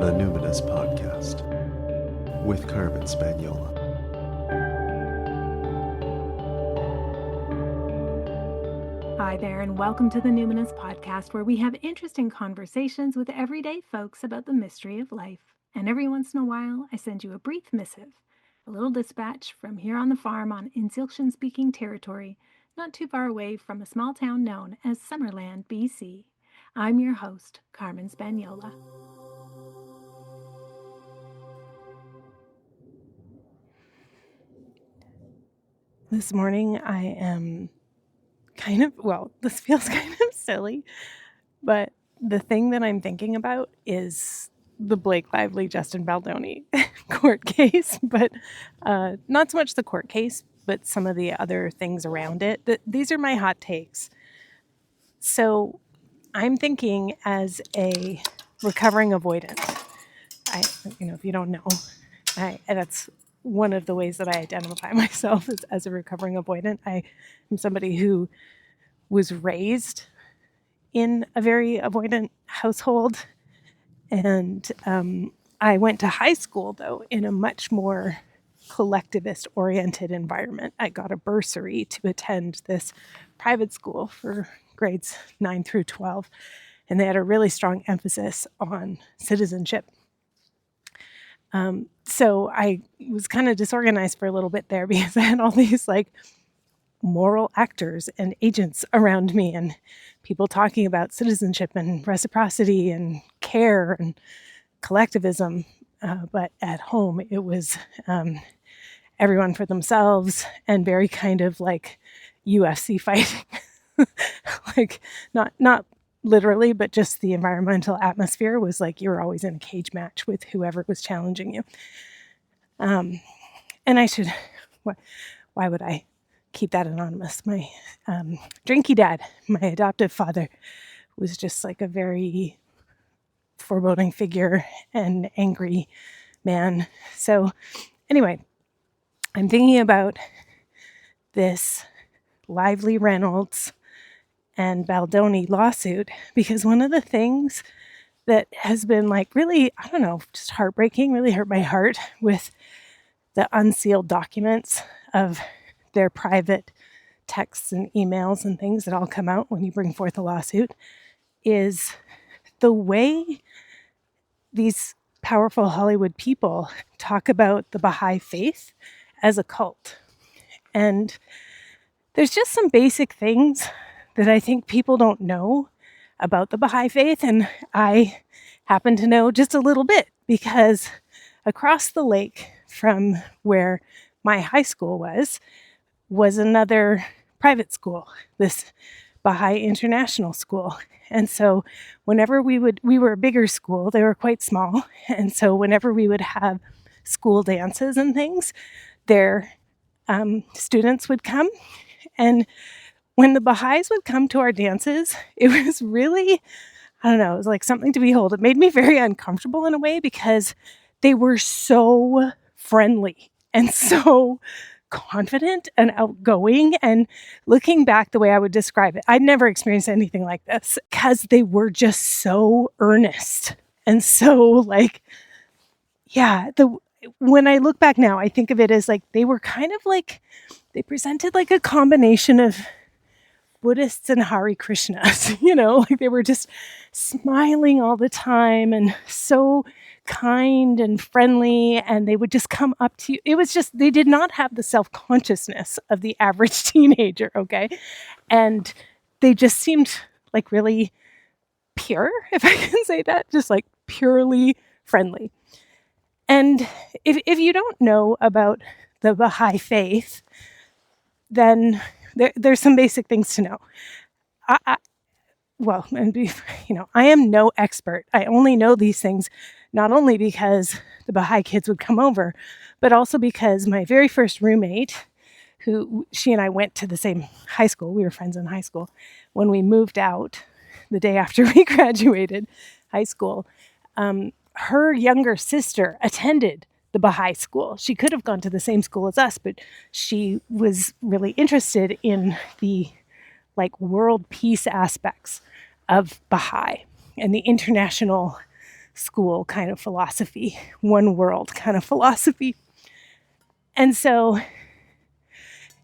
The Numinous Podcast with Carmen Spaniola. Hi there, and welcome to the Numinous Podcast, where we have interesting conversations with everyday folks about the mystery of life. And every once in a while, I send you a brief missive, a little dispatch from here on the farm on Insilkshin-speaking territory, not too far away from a small town known as Summerland, BC. I'm your host, Carmen Spaniola. This morning I am this feels kind of silly, but the thing that I'm thinking about is the Blake Lively, Justin Baldoni court case, but not so much the court case, but some of the other things around it. These are my hot takes. So I'm thinking as a recovering avoidant. If you don't know, that's one of the ways that I identify myself as a recovering avoidant. I am somebody who was raised in a very avoidant household. And I went to high school, though, in a much more collectivist-oriented environment. I got a bursary to attend this private school for grades 9 through 12, and they had a really strong emphasis on citizenship. So I was kind of disorganized for a little bit there because I had all these moral actors and agents around me and people talking about citizenship and reciprocity and care and collectivism. But at home, it was everyone for themselves and very kind of like UFC fighting. Not literally, but just the environmental atmosphere was like you were always in a cage match with whoever was challenging you. And why would I keep that anonymous? My drinky dad, my adoptive father, was just like a very foreboding figure and angry man. So anyway, I'm thinking about this Lively Reynolds and Baldoni lawsuit because one of the things that has been really, just heartbreaking, really hurt my heart with the unsealed documents of their private texts and emails and things that all come out when you bring forth a lawsuit is the way these powerful Hollywood people talk about the Baha'i faith as a cult. And there's just some basic things that I think people don't know about the Baha'i faith, and I happen to know just a little bit because across the lake from where my high school was another private school, this Baha'i international school. And so whenever we were a bigger school, they were quite small. And so whenever we would have school dances and things, their students would come. And when the Baha'is would come to our dances, it was really, it was like something to behold. It made me very uncomfortable in a way because they were so friendly and so confident and outgoing. And looking back, the way I would describe it, I'd never experienced anything like this because they were just so earnest and so when I look back now, I think of it as they were kind of they presented a combination of Buddhists and Hare Krishnas, they were just smiling all the time and so kind and friendly, and they would just come up to you. It was just, they did not have the self-consciousness of the average teenager, okay? And they just seemed really pure, if I can say that, just purely friendly. And if you don't know about the Baha'i faith, then there's some basic things to know. I am no expert. I only know these things not only because the Baha'i kids would come over, but also because my very first roommate, she and I went to the same high school, we were friends in high school, when we moved out the day after we graduated high school, her younger sister attended the Baha'i school. She could have gone to the same school as us, but she was really interested in the world peace aspects of Baha'i and the international school kind of philosophy, one world kind of philosophy. And so,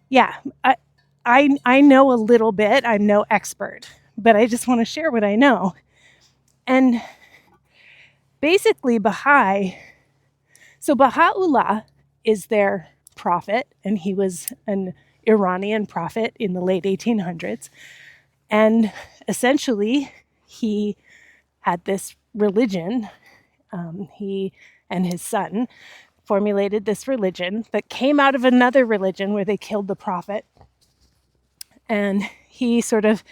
yeah, I know a little bit. I'm no expert, but I just want to share what I know. And basically, Baha'u'llah is their prophet, and he was an Iranian prophet in the late 1800s. And essentially, he had this religion. He and his son formulated this religion that came out of another religion where they killed the prophet. And he sort of,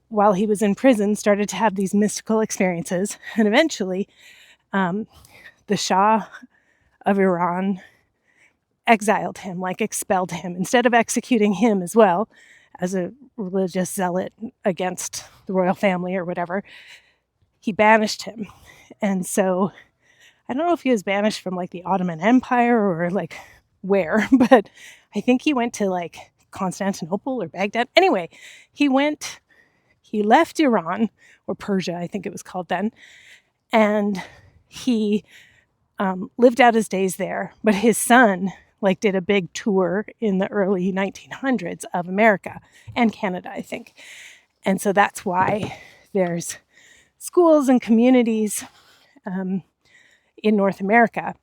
while he was in prison, started to have these mystical experiences. And eventually, the Shah of Iran exiled him, like expelled him, instead of executing him as well as a religious zealot against the royal family or whatever. He banished him. And so I don't know if he was banished from like the Ottoman Empire or like where, but I think he went to like Constantinople or Baghdad. Anyway, he left Iran, or Persia, I think it was called then, and he lived out his days there. But his son like did a big tour in the early 1900s of America and Canada, I think. And so that's why there's schools and communities in North America,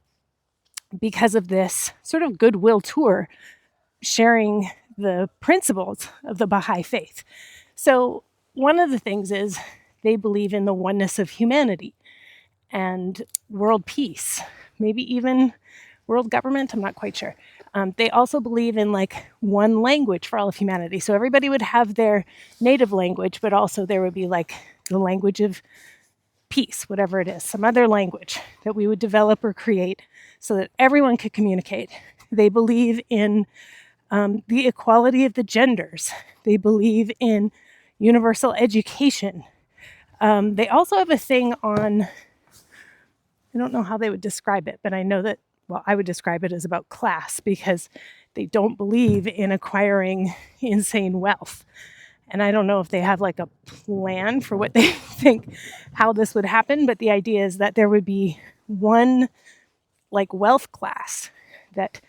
because of this sort of goodwill tour sharing the principles of the Baha'i faith. So one of the things is they believe in the oneness of humanity and world peace, maybe even world government, I'm not quite sure. They also believe in like one language for all of humanity. So everybody would have their native language, but also there would be like the language of peace, whatever it is, some other language that we would develop or create so that everyone could communicate. They believe in the equality of the genders. They believe in universal education. They also have a thing on, I don't know how they would describe it, but I know that, well, I would describe it as about class, because they don't believe in acquiring insane wealth. And I don't know if they have like a plan for what they think how this would happen, but the idea is that there would be one like wealth class, that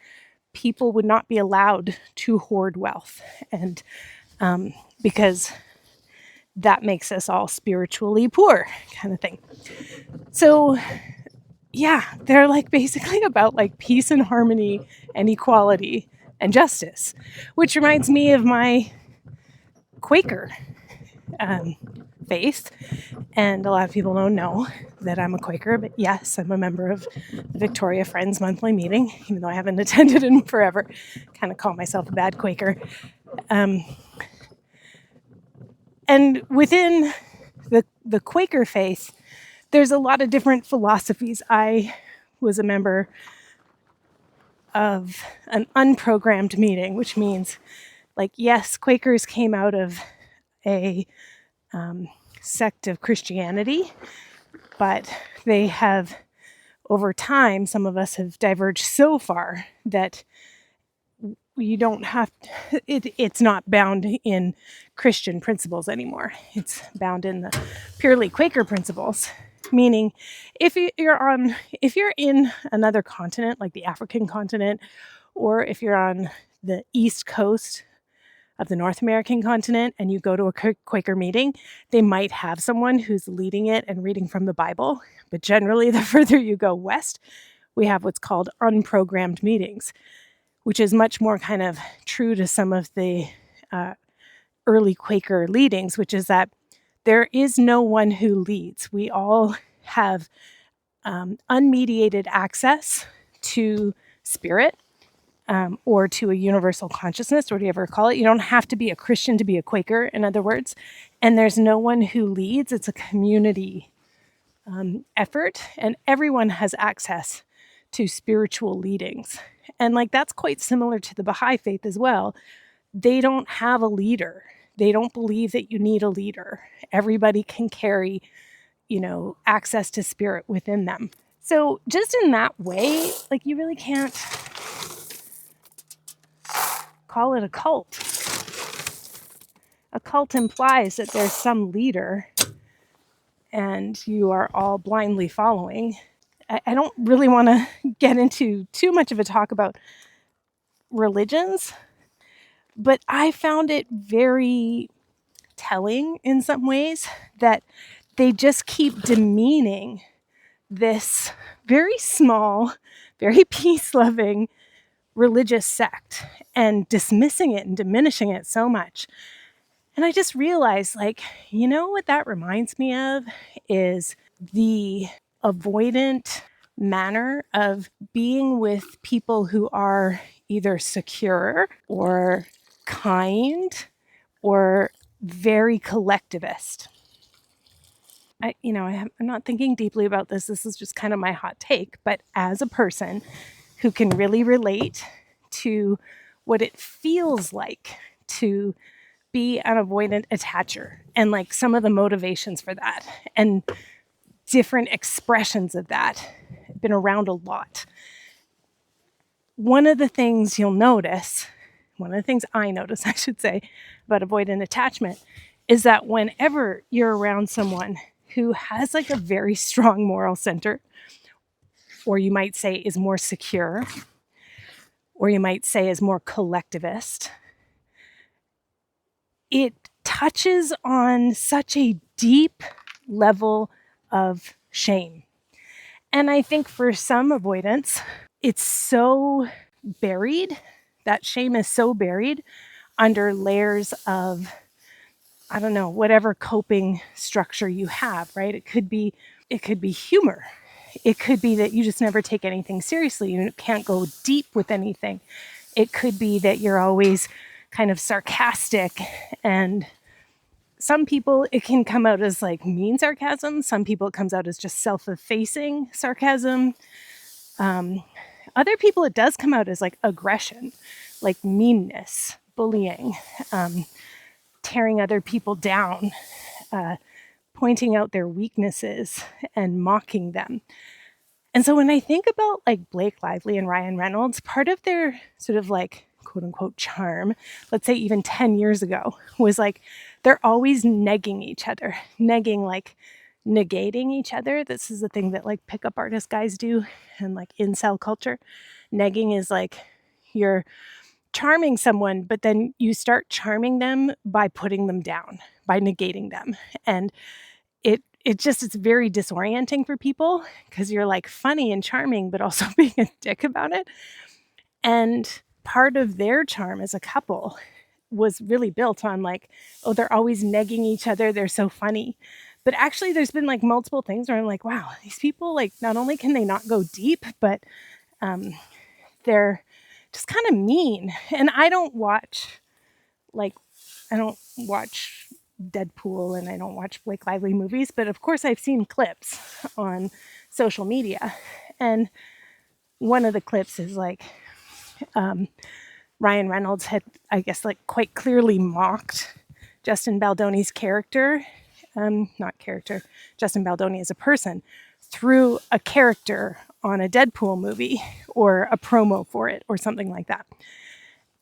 people would not be allowed to hoard wealth. And because that makes us all spiritually poor kind of thing. So yeah, they're like basically about like peace and harmony and equality and justice, which reminds me of my Quaker faith. And a lot of people don't know that I'm a Quaker, but yes, I'm a member of the Victoria Friends monthly meeting, even though I haven't attended in forever. Kind of call myself a bad Quaker. And within the Quaker faith, there's a lot of different philosophies. I was a member of an unprogrammed meeting, which means, like, yes, Quakers came out of a sect of Christianity, but they have, over time, some of us have diverged so far that you don't have to, it's not bound in Christian principles anymore. It's bound in the purely Quaker principles, meaning if you're in another continent, like the African continent, or if you're on the East Coast of the North American continent and you go to a Quaker meeting, they might have someone who's leading it and reading from the Bible. But generally, the further you go west, we have what's called unprogrammed meetings, which is much more kind of true to some of the early Quaker leadings, which is that there is no one who leads. We all have unmediated access to spirit, or to a universal consciousness, or whatever you call it. You don't have to be a Christian to be a Quaker, in other words. And there's no one who leads. It's a community effort, and everyone has access to spiritual leadings. And like that's quite similar to the Baha'i faith as well. They don't have a leader. They don't believe that you need a leader. Everybody can carry, access to spirit within them. So just in that way, like you really can't call it a cult. A cult implies that there's some leader and you are all blindly following. I don't really want to get into too much of a talk about religions, but I found it very telling in some ways that they just keep demeaning this very small, very peace-loving religious sect and dismissing it and diminishing it so much. And I just realized, like, you know what that reminds me of is the avoidant manner of being with people who are either secure or kind or very collectivist. I'm not thinking deeply about this. This is just kind of my hot take. But as a person who can really relate to what it feels like to be an avoidant attacher and like some of the motivations for that and different expressions of that, I've been around a lot. One of the things I notice, I should say, about avoidant attachment is that whenever you're around someone who has like a very strong moral center, or you might say is more secure, or you might say is more collectivist, it touches on such a deep level of shame. And I think for some avoidants, it's so buried, that shame is so buried under layers of, I don't know, whatever coping structure you have, right? It could be humor. It could be that you just never take anything seriously. You can't go deep with anything. It could be that you're always kind of sarcastic, and some people it can come out as like mean sarcasm. Some people it comes out as just self-effacing sarcasm. Other people it does come out as like aggression, like meanness, bullying, tearing other people down, pointing out their weaknesses and mocking them. And so when I think about like Blake Lively and Ryan Reynolds, part of their sort of like quote unquote charm, let's say even 10 years ago, was like they're always negging each other, like negating each other. This is the thing that like pickup artist guys do and like incel culture. Negging is like you're charming someone, but then you start charming them by putting them down, by negating them. And it's very disorienting for people because you're like funny and charming, but also being a dick about it. And part of their charm as a couple was really built on like, oh, they're always negging each other. They're so funny. But actually there's been like multiple things where I'm like, wow, these people, like, not only can they not go deep, but they're just kind of mean. And I don't watch Deadpool and I don't watch Blake Lively movies, but of course I've seen clips on social media. And one of the clips is like Ryan Reynolds had, I guess, like quite clearly mocked Justin Baldoni's character, Justin Baldoni as a person, through a character on a Deadpool movie or a promo for it or something like that.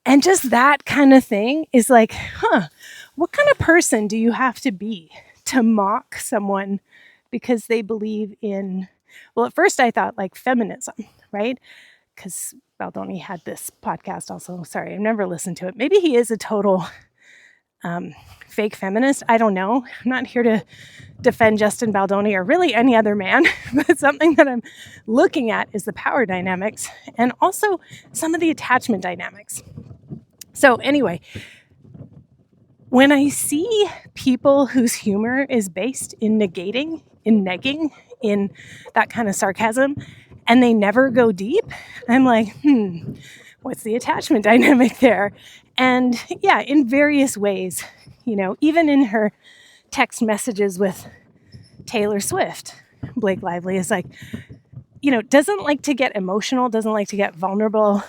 And just that kind of thing is like, what kind of person do you have to be to mock someone because they believe in, well, at first I thought like feminism, right? Because Baldoni had this podcast also. Sorry, I've never listened to it. Maybe he is a total fake feminist. I don't know. I'm not here to defend Justin Baldoni or really any other man, but something that I'm looking at is the power dynamics and also some of the attachment dynamics. So anyway, when I see people whose humor is based in negating, in negging, in that kind of sarcasm, and they never go deep, I'm like, what's the attachment dynamic there? And yeah, in various ways, even in her text messages with Taylor Swift, Blake Lively is like, doesn't like to get emotional, doesn't like to get vulnerable.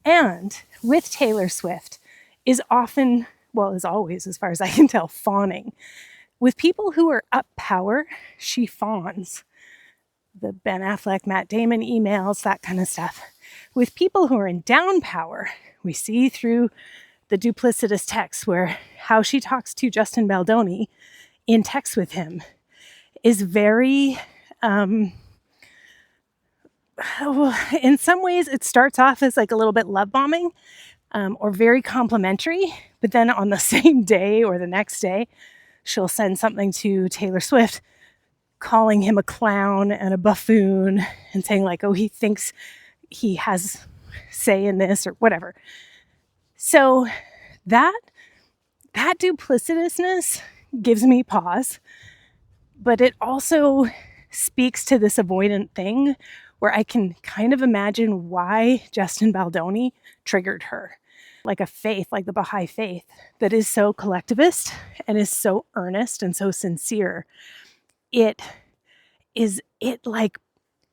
And with Taylor Swift is often, well, is always, as far as I can tell, fawning. With people who are up power, she fawns. The Ben Affleck, Matt Damon emails, that kind of stuff. With people who are in down power, we see through the duplicitous text where how she talks to Justin Baldoni in text with him is very, in some ways, it starts off as like a little bit love bombing or very complimentary. But then on the same day or the next day, she'll send something to Taylor Swift calling him a clown and a buffoon and saying like, oh, he thinks he has say in this or whatever. So that duplicitousness gives me pause, but it also speaks to this avoidant thing where I can kind of imagine why Justin Baldoni triggered her. Like a faith, like the Baha'i faith, that is so collectivist and is so earnest and so sincere. It like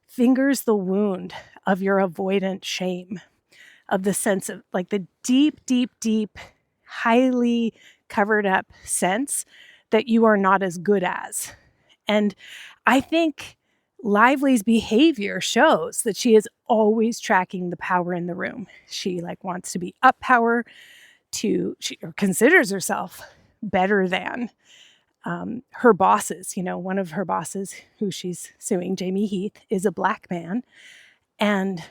fingers the wound of your avoidant shame, of the sense of like the deep, deep, deep, highly covered up sense that you are not as good as. And I think Lively's behavior shows that she is always tracking the power in the room. She like wants to be up power, she considers herself better than her bosses. You know, one of her bosses who she's suing, Jamie Heath, is a Black man. And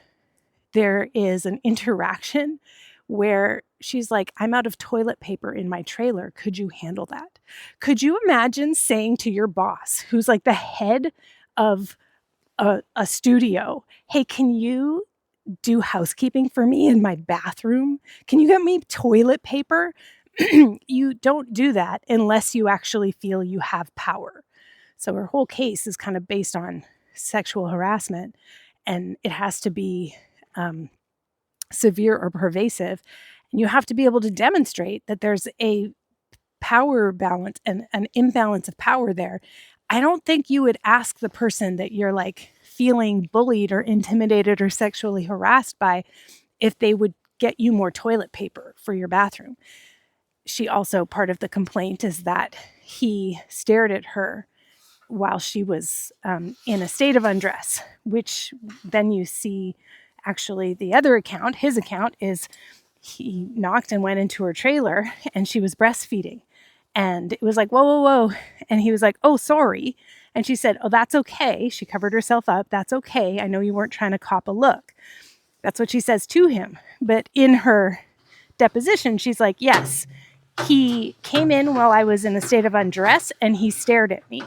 there is an interaction where she's like, I'm out of toilet paper in my trailer. Could you handle that? Could you imagine saying to your boss, who's like the head of a studio, hey, can you do housekeeping for me in my bathroom? Can you get me toilet paper? You don't do that unless you actually feel you have power. So her whole case is kind of based on sexual harassment, and it has to be severe or pervasive. And you have to be able to demonstrate that there's a power balance and an imbalance of power there. I don't think you would ask the person that you're like feeling bullied or intimidated or sexually harassed by if they would get you more toilet paper for your bathroom. She also, part of the complaint is that he stared at her while she was in a state of undress, which then you see actually the other account, his account, is he knocked and went into her trailer and she was breastfeeding. And it was like, whoa, whoa, whoa. And he was like, oh, sorry. And she said, oh, that's okay. She covered herself up. That's okay. I know you weren't trying to cop a look. That's what she says to him. But in her deposition, she's like, yes, he came in while I was in a state of undress and he stared at me.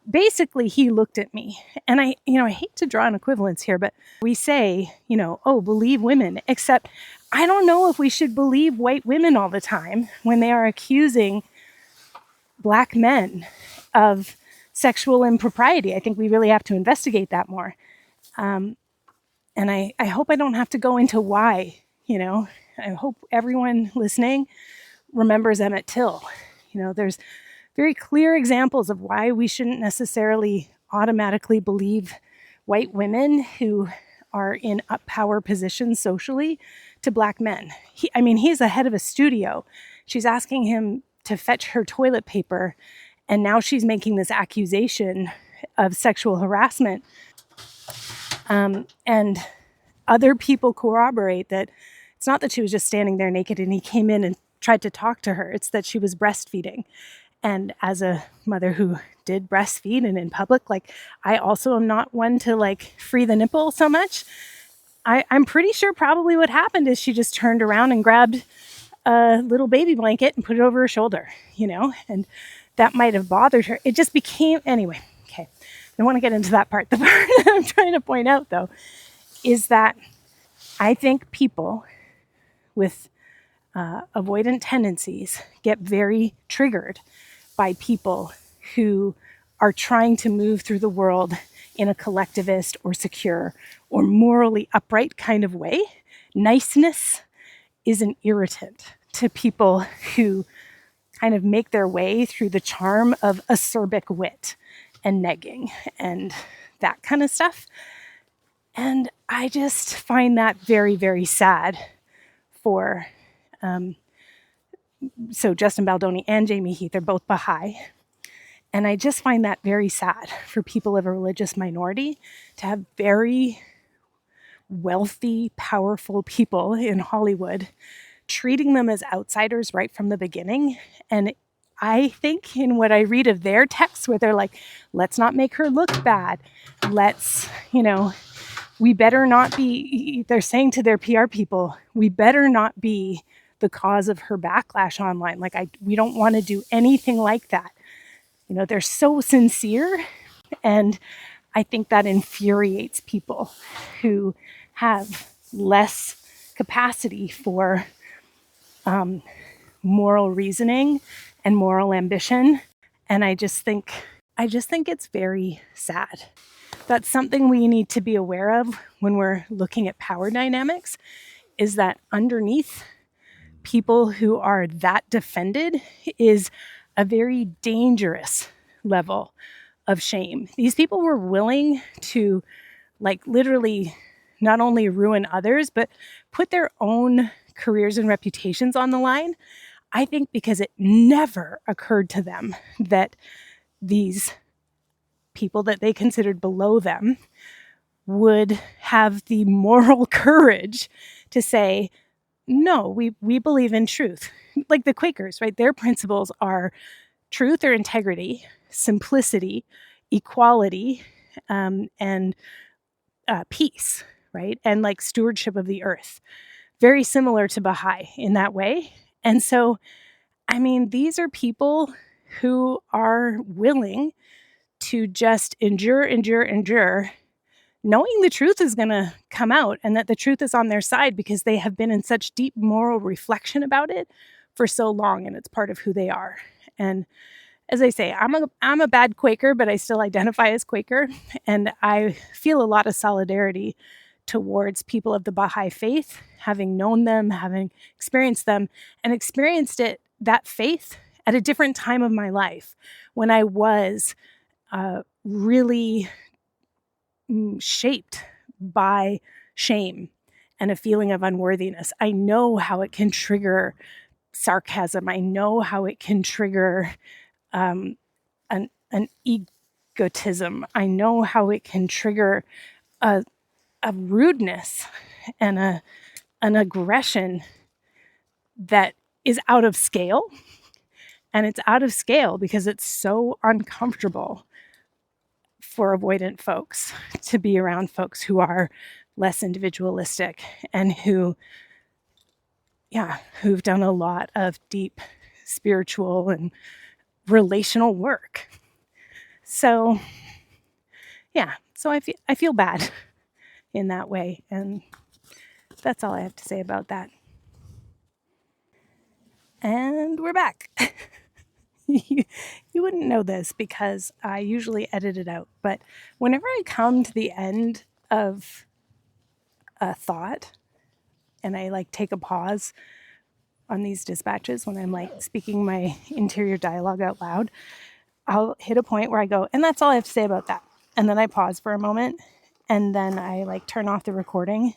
Basically, he looked at me. And I hate to draw an equivalence here, but we say, oh, believe women, except I don't know if we should believe white women all the time when they are accusing Black men of sexual impropriety. I think we really have to investigate that more. And I hope I don't have to go into why, I hope everyone listening remembers Emmett Till. There's very clear examples of why we shouldn't necessarily automatically believe white women who are in up power positions socially to Black men. He's the head of a studio. She's asking him to fetch her toilet paper, and now she's making this accusation of sexual harassment. And other people corroborate that it's not that she was just standing there naked and he came in and tried to talk to her. It's that she was breastfeeding. And as a mother who did breastfeed and in public, like, I also am not one to like free the nipple so much. I'm pretty sure probably what happened is she just turned around and grabbed a little baby blanket and put it over her shoulder, and that might have bothered her. It just became, anyway, okay. I don't want to get into that part. The part that I'm trying to point out, though, is that I think people with avoidant tendencies get very triggered by people who are trying to move through the world in a collectivist or secure or morally upright kind of way. Niceness is an irritant to people who kind of make their way through the charm of acerbic wit and negging and that kind of stuff. And I just find that very, very sad for, so Justin Baldoni and Jamie Heath are both Baha'i. And I just find that very sad for people of a religious minority to have very wealthy, powerful people in Hollywood treating them as outsiders right from the beginning and I think in what I read of their texts where they're like, let's not make her look bad. Let's, we better not be, they're saying to their PR people, we better not be the cause of her backlash online. Like, we don't want to do anything like that. They're so sincere. And I think that infuriates people who have less capacity for moral reasoning and moral ambition. And I just think it's very sad. That's something we need to be aware of when we're looking at power dynamics, is that underneath people who are that defended is a very dangerous level of shame. These people were willing to literally not only ruin others, but put their own careers and reputations on the line. I think because it never occurred to them that these people that they considered below them would have the moral courage to say, no, we believe in truth. Like the Quakers, right? Their principles are truth or integrity, simplicity, equality, and peace, right? And stewardship of the earth. Very similar to Baha'i in that way. And so, these are people who are willing to just endure, knowing the truth is going to come out and that the truth is on their side because they have been in such deep moral reflection about it for so long, and it's part of who they are. And as I say, I'm a bad Quaker, but I still identify as Quaker, and I feel a lot of solidarity towards people of the Baha'i faith, having known them, having experienced them, and experienced that faith at a different time of my life when I was really shaped by shame and a feeling of unworthiness. I know how it can trigger sarcasm. I know how it can trigger an egotism. I know how it can trigger a rudeness and an aggression that is out of scale. And it's out of scale because it's so uncomfortable for avoidant folks to be around folks who are less individualistic and who've done a lot of deep spiritual and relational work. So I feel bad in that way, and that's all I have to say about that. And we're back. You wouldn't know this because I usually edit it out, but whenever I come to the end of a thought and I take a pause on these dispatches when I'm speaking my interior dialogue out loud, I'll hit a point where I go, and that's all I have to say about that. And then I pause for a moment, and then I turn off the recording,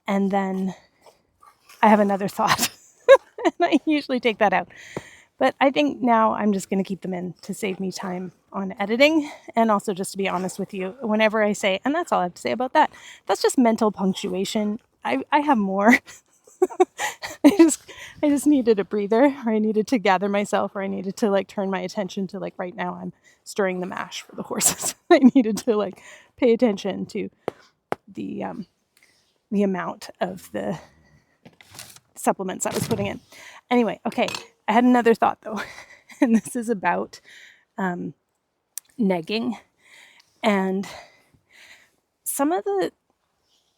and then I have another thought. And I usually take that out. But I think now I'm just going to keep them in to save me time on editing, and also just to be honest with you, whenever I say, and that's all I have to say about that, that's just mental punctuation. I have more. I just needed a breather, or I needed to gather myself, or I needed to turn my attention to right now I'm stirring the mash for the horses. I needed to pay attention to the amount of the supplements I was putting in. Anyway, okay, I had another thought though, and this is about negging, and some of the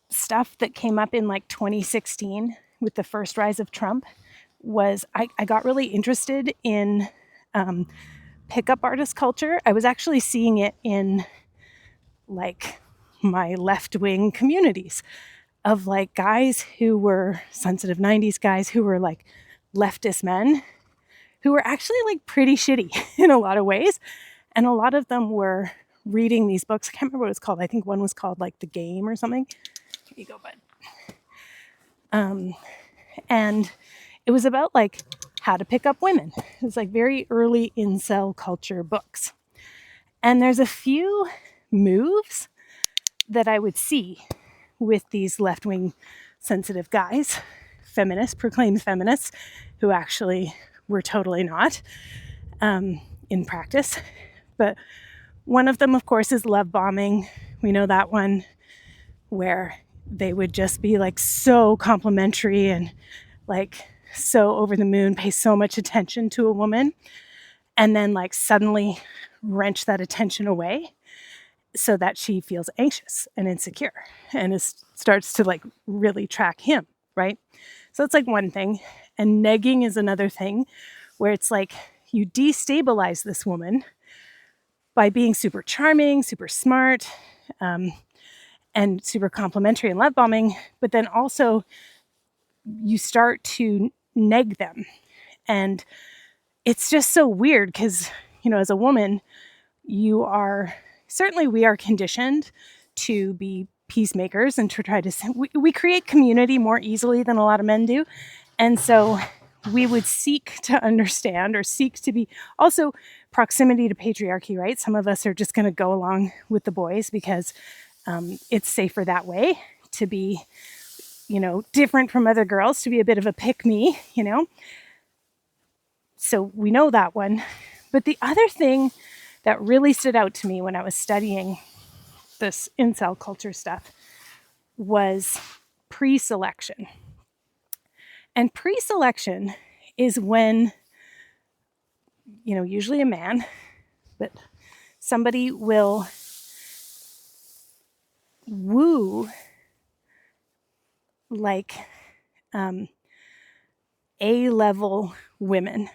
stuff that came up in 2016 with the first rise of Trump was I got really interested in pickup artist culture. I was actually seeing it in my left-wing communities of guys who were sensitive 90s guys who were leftist men who were actually pretty shitty in a lot of ways. And a lot of them were reading these books. I can't remember what it's called. I think one was called The Game or something. Here you go, bud. And it was about how to pick up women. It was very early incel culture books. And there's a few moves that I would see with these left-wing sensitive guys, feminists, proclaimed feminists, who actually were totally not. in practice. But one of them, of course, is love bombing. We know that one, where they would just be like so complimentary and like so over the moon, pay so much attention to a woman, and then like suddenly wrench that attention away so that she feels anxious and insecure and starts to like really track him, right? So it's like one thing. And negging is another thing, where it's like you destabilize this woman by being super charming, super smart, and super complimentary and love bombing, but then also you start to neg them. And it's just so weird because, as a woman, we are conditioned to be peacemakers and to try to, we create community more easily than a lot of men do. And so we would seek to understand or seek to be also proximity to patriarchy, right? Some of us are just going to go along with the boys because it's safer that way to be, different from other girls, to be a bit of a pick-me, So we know that one. But the other thing that really stood out to me when I was studying this incel culture stuff was pre-selection. And pre-selection is when, usually a man, but somebody will woo like A-level women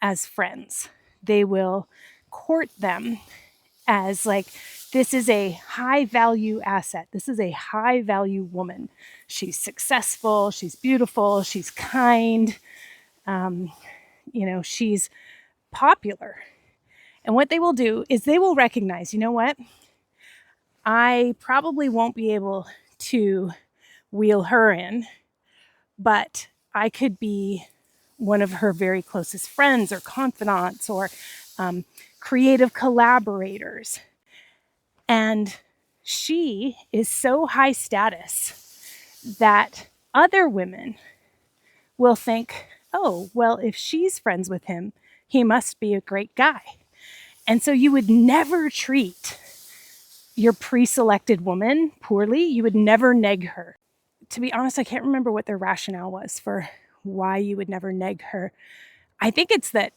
as friends. They will court them as like, this is a high value asset. This is a high value woman. She's successful. She's beautiful. She's kind. She's popular. And what they will do is they will recognize, you know what? I probably won't be able to wheel her in, but I could be one of her very closest friends or confidants or creative collaborators. And she is so high status that other women will think, oh, well, if she's friends with him, he must be a great guy. And so you would never treat your pre-selected woman poorly. You would never neg her. To be honest, I can't remember what their rationale was for why you would never neg her. I think it's that,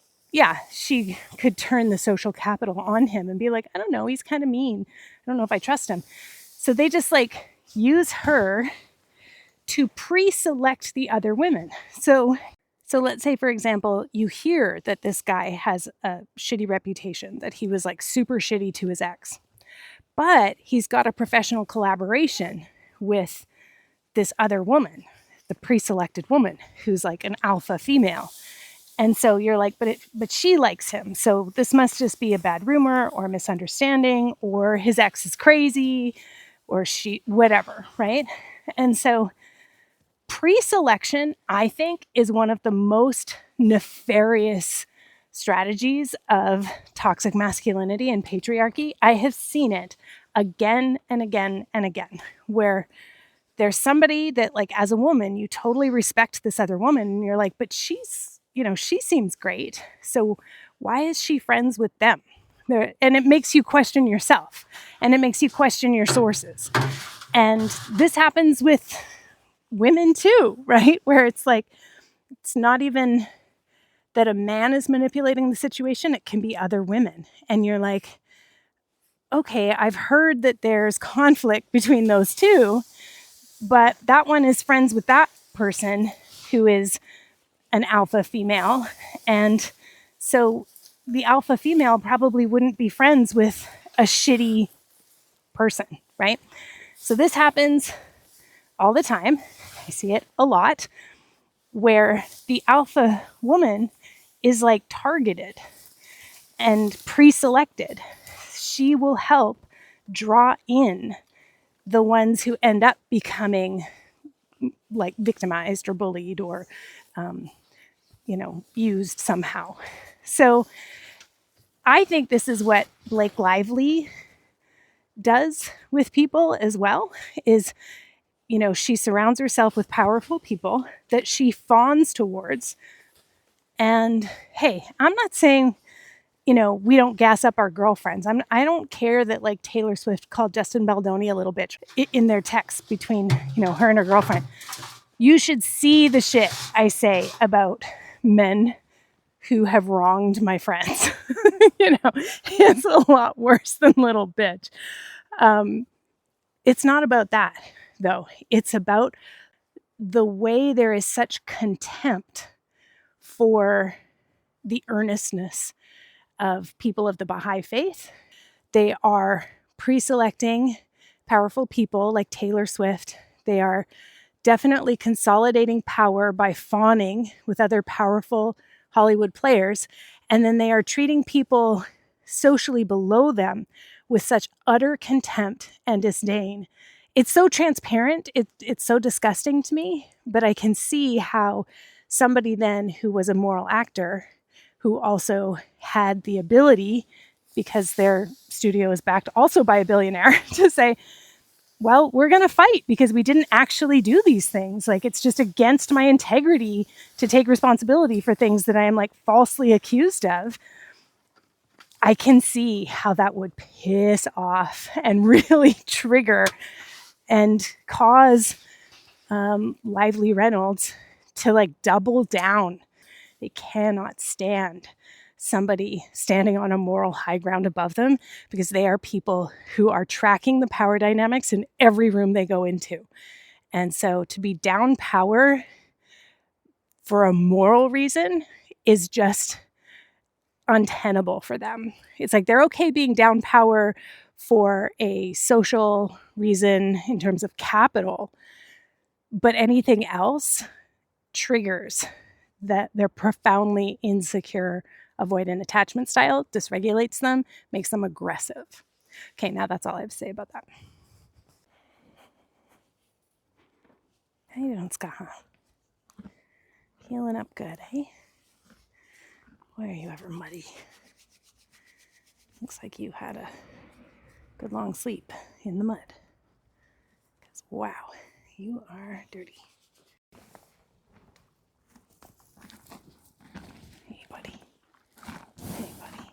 she could turn the social capital on him and be like, I don't know, he's kind of mean. I don't know if I trust him. So they just like use her to pre-select the other women. So let's say, for example, you hear that this guy has a shitty reputation, that he was like super shitty to his ex, but he's got a professional collaboration with this other woman, the pre-selected woman, who's like an alpha female. And so you're like, but she likes him. So this must just be a bad rumor or a misunderstanding, or his ex is crazy, or she, whatever, right? And so pre-selection, I think, is one of the most nefarious strategies of toxic masculinity and patriarchy. I have seen it again and again and again, where there's somebody that, like, as a woman, you totally respect this other woman, and you're like, but she's, she seems great. So why is she friends with them? And it makes you question yourself, and it makes you question your sources. And this happens with women too, right? Where it's like, it's not even that a man is manipulating the situation. It can be other women. And you're like, okay, I've heard that there's conflict between those two, but that one is friends with that person who is an alpha female. And so the alpha female probably wouldn't be friends with a shitty person, right? So this happens all the time. I see it a lot, where the alpha woman is like targeted and pre-selected. She will help draw in the ones who end up becoming like victimized or bullied or, used somehow. So I think this is what Blake Lively does with people as well, is, she surrounds herself with powerful people that she fawns towards. And hey, I'm not saying we don't gas up our girlfriends. I don't care that like Taylor Swift called Justin Baldoni a little bitch in their text between, her and her girlfriend. You should see the shit I say about men who have wronged my friends. It's a lot worse than little bitch. It's not about that, though. It's about the way there is such contempt for the earnestness of people of the Baha'i faith. They are pre-selecting powerful people like Taylor Swift. They are definitely consolidating power by fawning with other powerful Hollywood players. And then they are treating people socially below them with such utter contempt and disdain. It's so transparent. It's so disgusting to me, but I can see how somebody then who was a moral actor, who also had the ability, because their studio is backed also by a billionaire, to say, well, we're going to fight because we didn't actually do these things. Like, it's just against my integrity to take responsibility for things that I am like falsely accused of. I can see how that would piss off and really trigger and cause Lively Reynolds to like double down. They cannot stand somebody standing on a moral high ground above them, because they are people who are tracking the power dynamics in every room they go into. And so to be down power for a moral reason is just untenable for them. It's like they're okay being down power for a social reason in terms of capital, but anything else triggers that their profoundly insecure avoidant attachment style, dysregulates them, makes them aggressive. Okay, now that's all I have to say about that. How you doing, Ska? Healing up good, eh? Why are you ever muddy? Looks like you had a good long sleep in the mud. Because, wow, you are dirty. Hey, buddy. Hey, buddy.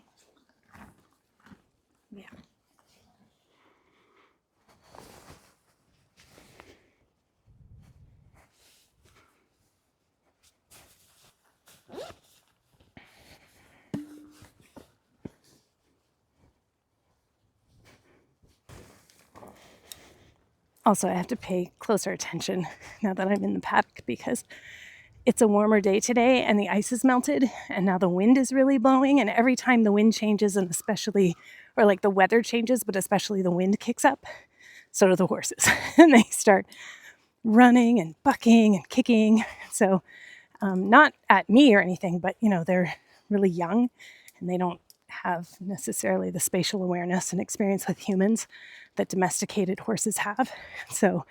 Yeah. Also, I have to pay closer attention now that I'm in the paddock, because it's a warmer day today and the ice is melted, and now the wind is really blowing, and every time the wind changes, and especially, or like the weather changes, but especially the wind kicks up, so do the horses. And they start running and bucking and kicking. So not at me or anything, but they're really young and they don't have necessarily the spatial awareness and experience with humans that domesticated horses have. So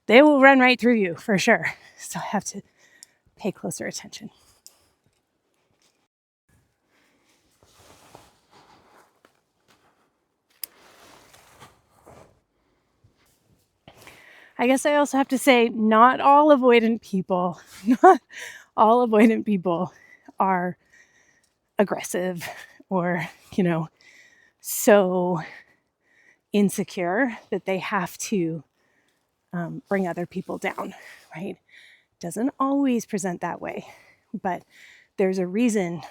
they will run right through you for sure. So I have to pay closer attention. I guess I also have to say, not all avoidant people are aggressive or, so insecure that they have to bring other people down, right? Doesn't always present that way, but there's a reason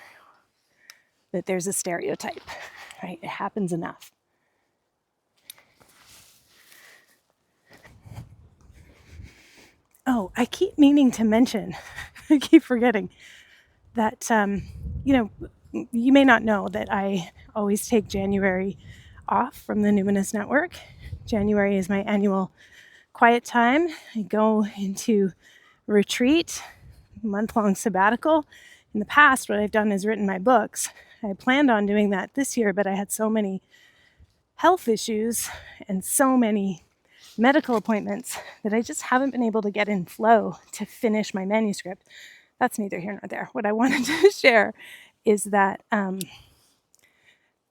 that there's a stereotype, right? It happens enough. Oh, I keep meaning to mention, I keep forgetting that, you may not know that I always take January off from the Numinous Network. January is my annual quiet time. I go into retreat, month-long sabbatical. In the past, what I've done is written my books. I planned on doing that this year, but I had so many health issues and so many medical appointments that I just haven't been able to get in flow to finish my manuscript. That's neither here nor there. What I wanted to share is that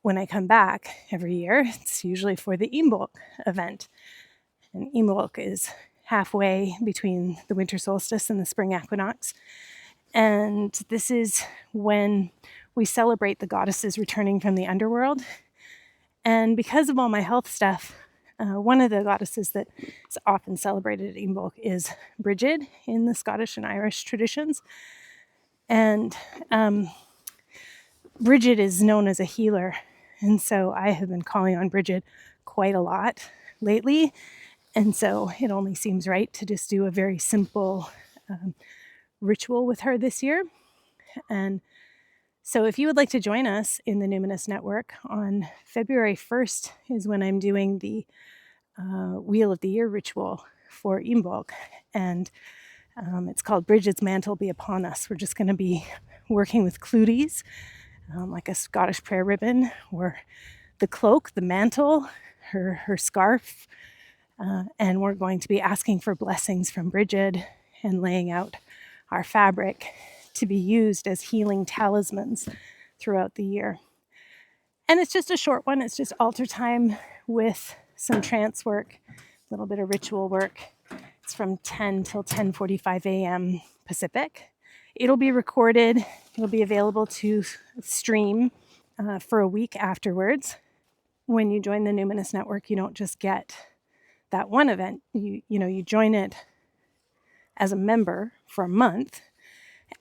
when I come back every year, it's usually for the Imbolc event. And Imbolc is halfway between the winter solstice and the spring equinox. And this is when we celebrate the goddesses returning from the underworld. And because of all my health stuff, one of the goddesses that is often celebrated at Imbolc is Bridget in the Scottish and Irish traditions. And Bridget is known as a healer. And so I have been calling on Bridget quite a lot lately. And so it only seems right to just do a very simple ritual with her this year. And so if you would like to join us in the Numinous Network, on February 1st is when I'm doing the Wheel of the Year ritual for Imbolc. And it's called Bridget's Mantle Be Upon Us. We're just going to be working with clooties, like a Scottish prayer ribbon, or the cloak, the mantle, her scarf. And we're going to be asking for blessings from Bridget and laying out our fabric to be used as healing talismans throughout the year. And it's just a short one. It's just altar time with some trance work, a little bit of ritual work. It's from 10 till 10:45 a.m. Pacific. It'll be recorded. It'll be available to stream for a week afterwards. When you join the Numinous Network, you don't just get that one event. You join it as a member for a month,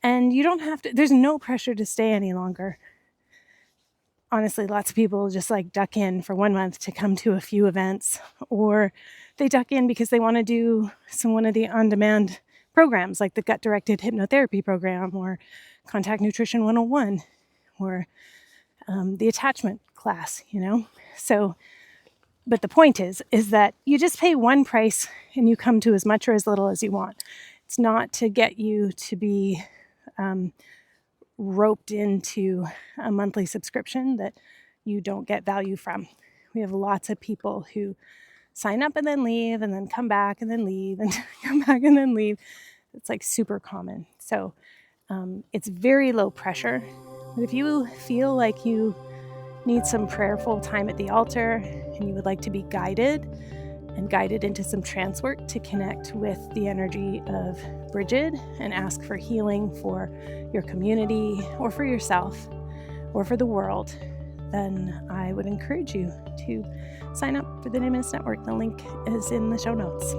and you don't have to, there's no pressure to stay any longer. Honestly, lots of people just like duck in for 1 month to come to a few events, or they duck in because they want to do one of the on-demand programs like the gut-directed hypnotherapy program, or Contact Nutrition 101, or the attachment class, So, but the point is that you just pay one price and you come to as much or as little as you want. It's not to get you to be roped into a monthly subscription that you don't get value from. We have lots of people who sign up and then leave, and then come back and then leave, and come back and then leave. It's like super common. So it's very low pressure. But if you feel like you need some prayerful time at the altar and you would like to be guided into some trance work to connect with the energy of Bridget and ask for healing for your community or for yourself or for the world, then I would encourage you to sign up for the Numinous Network. The link is in the show notes.